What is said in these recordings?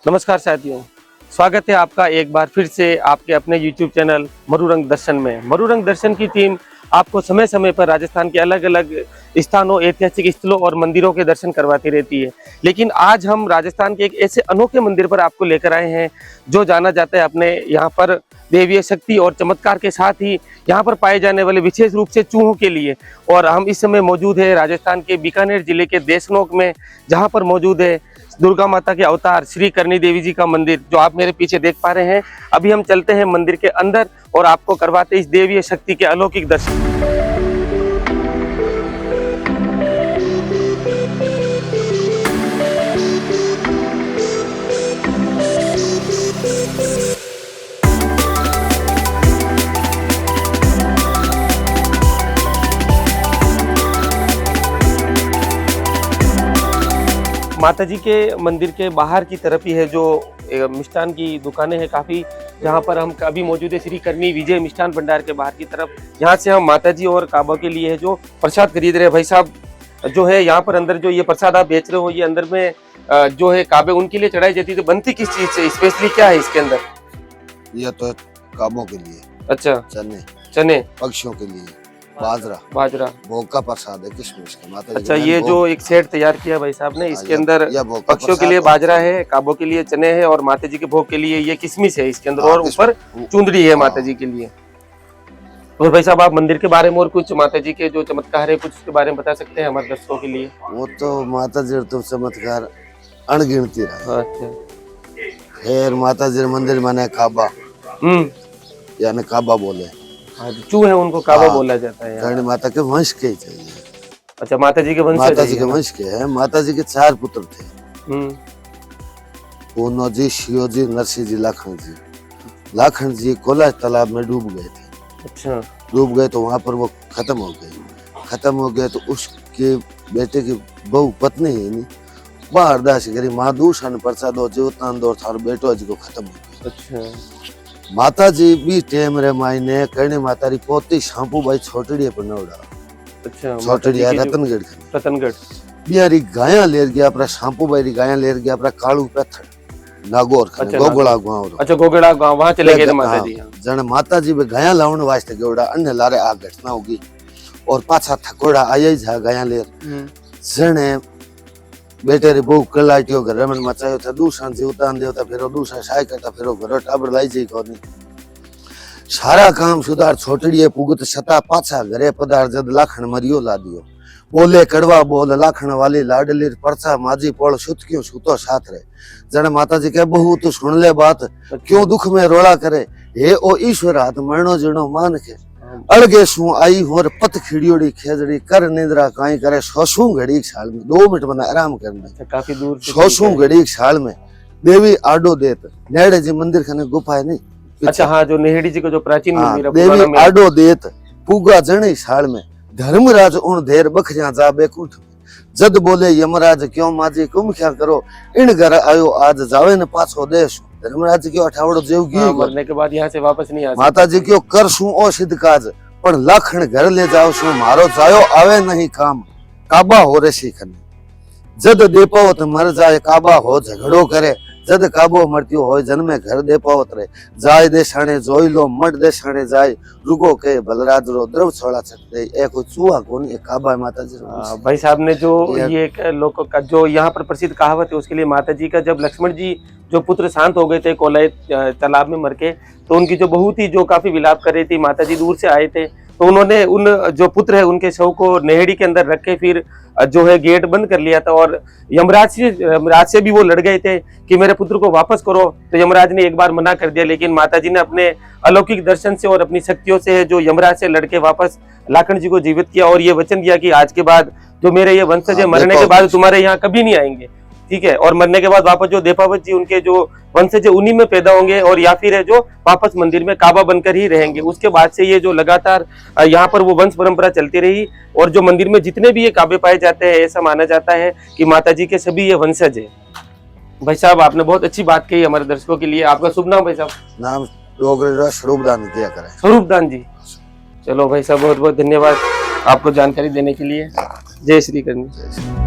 नमस्कार साथियों, स्वागत है आपका एक बार फिर से आपके अपने YouTube चैनल मरुरंग दर्शन में। मरुरंग दर्शन की टीम आपको समय समय पर राजस्थान के अलग अलग स्थानों, ऐतिहासिक स्थलों और मंदिरों के दर्शन करवाती रहती है। लेकिन आज हम राजस्थान के एक ऐसे अनोखे मंदिर पर आपको लेकर आए हैं जो जाना जाता है अपने यहाँ पर देवीय शक्ति और चमत्कार के साथ ही यहाँ पर पाए जाने वाले विशेष रूप से चूहों के लिए। और हम इस समय मौजूद है राजस्थान के बीकानेर जिले के देशनोक में, जहाँ पर मौजूद है दुर्गा माता के अवतार श्री करणी देवी जी का मंदिर, जो आप मेरे पीछे देख पा रहे हैं। अभी हम चलते हैं मंदिर के अंदर और आपको करवाते इस देवीय शक्ति के अलौकिक दर्शन। माताजी के मंदिर के बाहर की तरफ ही है जो मिष्ठान की दुकानें हैं काफ़ी, जहाँ पर हम अभी मौजूद है श्री करणी विजय मिष्ठान भंडार के बाहर की तरफ। यहाँ से हम माताजी और काबा के लिए है जो प्रसाद खरीद रहे हैं। भाई साहब जो है यहाँ पर अंदर जो ये प्रसाद आप बेच रहे हो, ये अंदर में जो है काबे उनके लिए चढ़ाई जाती है, तो बनती किस चीज़ से, स्पेशली क्या है इसके अंदर? ये तो काबों के लिए, अच्छा, चने पक्षियों के लिए बाजरा भोग का प्रसाद है, किशमिश का माता जी। अच्छा, ये जो एक सेट तैयार किया भाई साहब ने, इसके अंदर पक्षियों के लिए बाजरा है, काबों के लिए चने हैं और माता जी के भोग के लिए ये किशमिश है इसके अंदर, और ऊपर चुंदड़ी है माता जी के लिए। और भाई साहब आप मंदिर के बारे में और कुछ माता जी के जो चमत्कार है कुछ उसके बारे में बता सकते हैं हमारे दर्शकों के लिए? वो तो माता जी तो चमत्कार अनगिनती रहा। फिर माता जी मंदिर माने काबा, यानी काबा बोले, चूहे उनको काबा बोला जाता है। करणी माता के वंश के ही चाहिए। अच्छा, माता जी के वंश, माता जी के वंश के हैं। माता जी के 4 पुत्र थे, पूनो जी, शिव जी, नरसिंह जी, लाखन जी। लाखन जी कोला तालाब में डूब गए थे। अच्छा, डूब गए तो वहां पर वो खत्म हो गए तो उसके बेटे की बहु पत्नी है नहीं बाहर दास करी महादूषण प्रसाद हो जीवतान दौर थार बेटो जी को खत्म हो गया। अच्छा, माता जी भी टेम रे मायने करणी माता री पोती शांपू भाई छोटड़ी पर नवड़ा। अच्छा, छोटड़ी है रतनगढ़ बिहारी गाया लेर गया अपना शांपू भाई री गाया लेर गया अपना कालू पैथड़ नागौर गोगड़ा गांव। अच्छा, गोगड़ा गांव वहां चले गए माता जी। जण माता जी बे गाया लावण वास्ते गोड़ा अन्य लारे आ घटना होगी और पाछा थकोड़ा आया जा गाया लेर जणे बेटे रे बहु कलाटियो घर में मचायो था दूसरा जीवतान देवता फिरो दूसरा साय करता फिरो घर टाबर लाई जी कोनी सारा काम सुधार छोटड़िए पुगत छता पाछा घरे पदार जद लाखन मरियो ला दियो बोले कड़वा बोल लाखन वाली लाडली परछा माजी पोल सुतकियो सुतो साथ रे। जने माता जी के बहु तू सुन ले बात, क्यों दुख में रोड़ा करे, हे ओ ईश्वर हाथ मरनो जीणो मान के अड़गे सू आई होर पत खिड़ियोड़ी खेजड़ी कर निंद्रा काई करे सोसू घड़ी साल में 2 मिनट बना आराम करना। काफी दूर सोसू घड़ी साल में देवी आडो देत नेड़े जी मंदिर खने गुफा है नहीं। अच्छा, हाँ, जो नेहड़ी जी का जो प्राचीन मंदिर है, देवी आडो देत पूगा जने साल में धर्मराज उन देर बखरिया जा बेकुंठ जद बोले यमराज क्यों माजी कुम क्या करो इन घर आयो आज जावे न पाछो देश। धर्मराज क्यों अठावड़ो जेव गी मरने के बाद यहाँ से वापस नहीं आ सकता। माता जी क्यों कर सू ओ सिद्ध काज पण लाखन घर ले जाओ सू मारो जायो आवे नहीं काम काबा हो रे सीखन जद देपावत मर जाए काबा हो झगड़ो करे जद काबो मरत्यो होय जन्मे घर देपावत रे जाय देशाणे जोई लो मट देशाणे जाय रुको के बलराज रो द्रव छोड़ा छटे ए कोई चूहा कोनी ए काबा माता जी। भाई साहब ने जो ये लोगों का जो यहाँ पर प्रसिद्ध कहावत है उसके लिए माता जी का, जब लक्ष्मण जी जो पुत्र शांत हो गए थे कोलय तालाब में मर के, तो उनकी जो बहू थी जो काफी विलाप कर रही थी, माता जी दूर से आए थे तो उन्होंने उन जो पुत्र है उनके शव को नेहड़ी के अंदर रख के फिर जो है गेट बंद कर लिया था। और यमराज से भी वो लड़ गए थे कि मेरे पुत्र को वापस करो, तो यमराज ने एक बार मना कर दिया, लेकिन माता जी ने अपने अलौकिक दर्शन से और अपनी शक्तियों से जो यमराज से लड़के वापस लाखन जी को जीवित किया और ये वचन दिया कि आज के बाद जो मेरे ये वंशज है मरने के बाद तुम्हारे यहाँ कभी नहीं आएंगे। ठीक है, और मरने के बाद वापस जो देपावत जी उनके जो वंशज है उन्हीं में पैदा होंगे, और या फिर है जो वापस मंदिर में काबा बनकर ही रहेंगे। उसके बाद से ये जो लगातार यहाँ पर वो वंश परंपरा चलती रही, और जो मंदिर में जितने भी ये काबे पाए जाते हैं, ऐसा माना जाता है कि माता जी के सभी ये वंशज है। भाई साहब, आपने बहुत अच्छी बात कही हमारे दर्शकों के लिए। आपका शुभ नाम भाई साहब? नाम डोगरेरा स्वरूपदान किया करें। स्वरूपदान जी। चलो भाई साहब, बहुत बहुत धन्यवाद आपको जानकारी देने के लिए। जय श्री कृष्ण।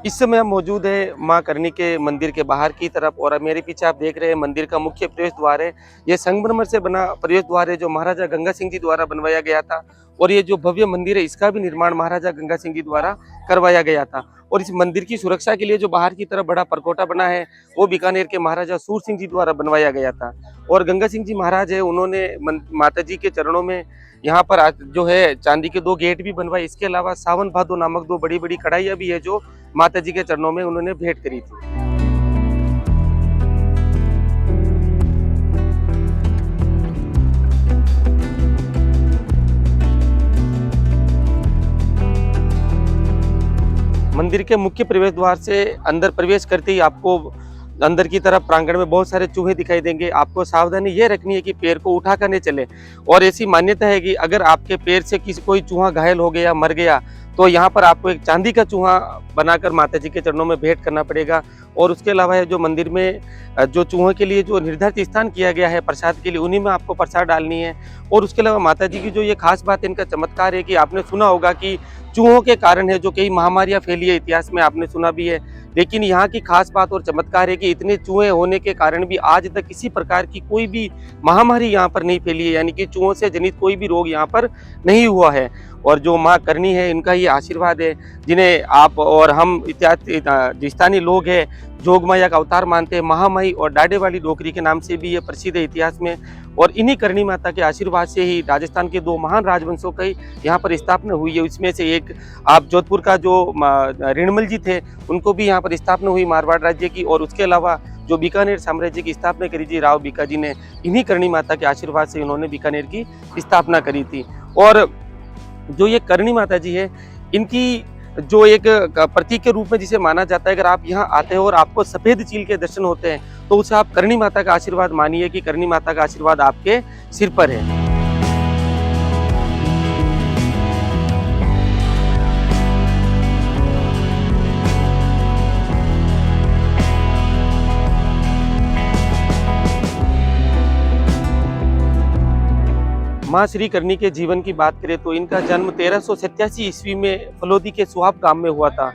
इस समय हम मौजूद है मां करनी के मंदिर के बाहर की तरफ, और मेरे पीछे आप देख रहे हैं मंदिर का मुख्य प्रवेश द्वार है। ये संगमरमर से बना प्रवेश द्वार है जो महाराजा गंगा सिंह जी द्वारा बनवाया गया था, और ये जो भव्य मंदिर है इसका भी निर्माण महाराजा गंगा सिंह जी द्वारा करवाया गया था। और इस मंदिर की सुरक्षा के लिए जो बाहर की तरफ बड़ा परकोटा बना है वो बीकानेर के महाराजा सूर सिंह जी द्वारा बनवाया गया था। और गंगा सिंह जी महाराज है, उन्होंने माता जी के चरणों में यहाँ पर जो है चांदी के 2 गेट भी बनवाए। इसके अलावा सावन भादो नामक 2 बड़ी बड़ी कढ़ाइयाँ भी है जो माता जी के चरणों में उन्होंने भेंट करी थी। मंदिर के मुख्य प्रवेश द्वार से अंदर प्रवेश करते ही आपको अंदर की तरफ प्रांगण में बहुत सारे चूहे दिखाई देंगे। आपको सावधानी ये रखनी है कि पैर को उठा कर नहीं चले, और ऐसी मान्यता है कि अगर आपके पैर से कोई चूहा घायल हो गया, मर गया, तो यहाँ पर आपको एक चांदी का चूहा बनाकर माता जी के चरणों में भेंट करना पड़ेगा। और उसके अलावा है जो मंदिर में जो चूहों के लिए जो निर्धारित स्थान किया गया है प्रसाद के लिए, उन्हीं में आपको प्रसाद डालनी है। और उसके अलावा माता जी की जो ये खास बात है, इनका चमत्कार है कि आपने सुना होगा कि चूहों के कारण है जो कई महामारियां फैली है, इतिहास में आपने सुना भी है। लेकिन यहाँ की खास बात और चमत्कार है कि इतने चूहे होने के कारण भी आज तक किसी प्रकार की कोई भी महामारी यहाँ पर नहीं फैली है, यानी कि चूहों से जनित कोई भी रोग यहाँ पर नहीं हुआ है। और जो माँ करनी है, इनका ये आशीर्वाद है, जिन्हें आप और हम इत्यादि जो स्थानीय लोग हैं जोगमाया का अवतार मानते हैं। महामाई और डाडे वाली डोकरी के नाम से भी ये प्रसिद्ध है इतिहास में। और इन्हीं करनी माता के आशीर्वाद से ही राजस्थान के 2 महान राजवंशों की यहाँ पर स्थापना हुई है। इसमें से एक आप जोधपुर का जो ऋणमल जी थे, उनको भी यहाँ पर स्थापना हुई मारवाड़ राज्य की। और उसके अलावा जो बीकानेर साम्राज्य की स्थापना करी जी राव बीका जी ने, इन्हीं करनी माता के आशीर्वाद से इन्होंने बीकानेर की स्थापना करी थी। और जो ये करणी माता जी है, इनकी जो एक प्रतीक के रूप में जिसे माना जाता है, अगर आप यहाँ आते हो और आपको सफेद चील के दर्शन होते हैं तो उसे आप करणी माता का आशीर्वाद मानिए कि करणी माता का आशीर्वाद आपके सिर पर है। माँ श्री करनी के जीवन की बात करें तो इनका जन्म 1387 ईस्वी में फलोदी के सुहाब गांव में हुआ था।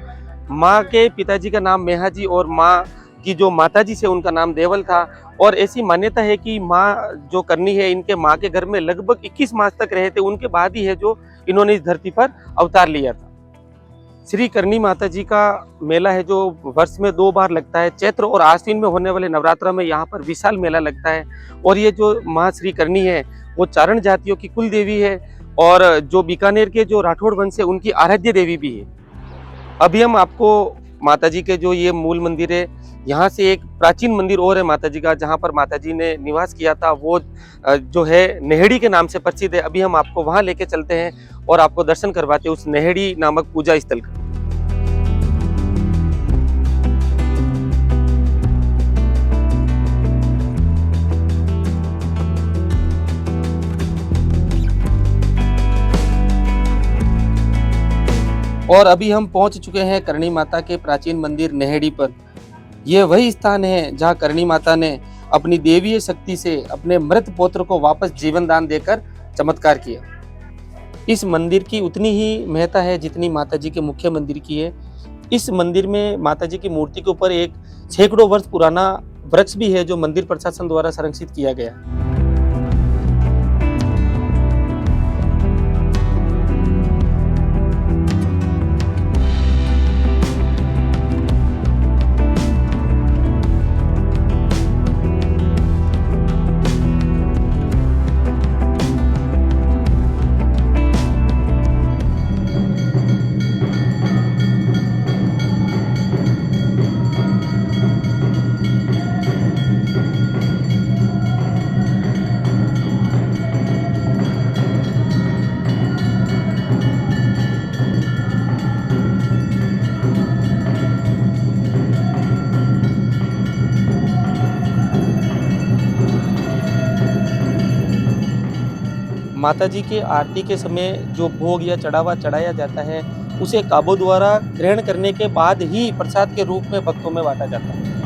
माँ के पिताजी का नाम मेहा जी और माँ की जो माता जी से उनका नाम देवल था। और ऐसी मान्यता है कि माँ जो करनी है, इनके माँ के घर में लगभग 21 मास तक रहे थे। उनके बाद ही है जो इन्होंने इस धरती पर अवतार लिया था। श्री करनी माता जी का मेला है जो वर्ष में 2 बार लगता है। चैत्र और आश्विन में होने वाले नवरात्र में यहाँ पर विशाल मेला लगता है। और ये जो माँ श्री करनी है वो चारण जातियों की कुल देवी है, और जो बीकानेर के जो राठौड़ वंश है उनकी आराध्य देवी भी है। अभी हम आपको माता जी के जो ये मूल मंदिर है, यहाँ से एक प्राचीन मंदिर और है माता जी का, जहाँ पर माता जी ने निवास किया था, वो जो है नेहड़ी के नाम से प्रसिद्ध है। अभी हम आपको वहाँ लेके चलते हैं और आपको दर्शन करवाते हैं उस नेहड़ी नामक पूजा स्थल का। और अभी हम पहुंच चुके हैं करणी माता के प्राचीन मंदिर नेहड़ी पर। यह वही स्थान है जहां करणी माता ने अपनी देवीय शक्ति से अपने मृत पौत्र को वापस जीवन दान देकर चमत्कार किया। इस मंदिर की उतनी ही महत्ता है जितनी माता जी के मुख्य मंदिर की है। इस मंदिर में माता जी की मूर्ति के ऊपर एक सैकड़ों वर्ष पुराना वृक्ष भी है जो मंदिर प्रशासन द्वारा संरक्षित किया गया। माता जी के आरती के समय जो भोग या चढ़ावा चढ़ाया जाता है उसे काबू द्वारा ग्रहण करने के बाद ही प्रसाद के रूप में भक्तों में बांटा जाता है।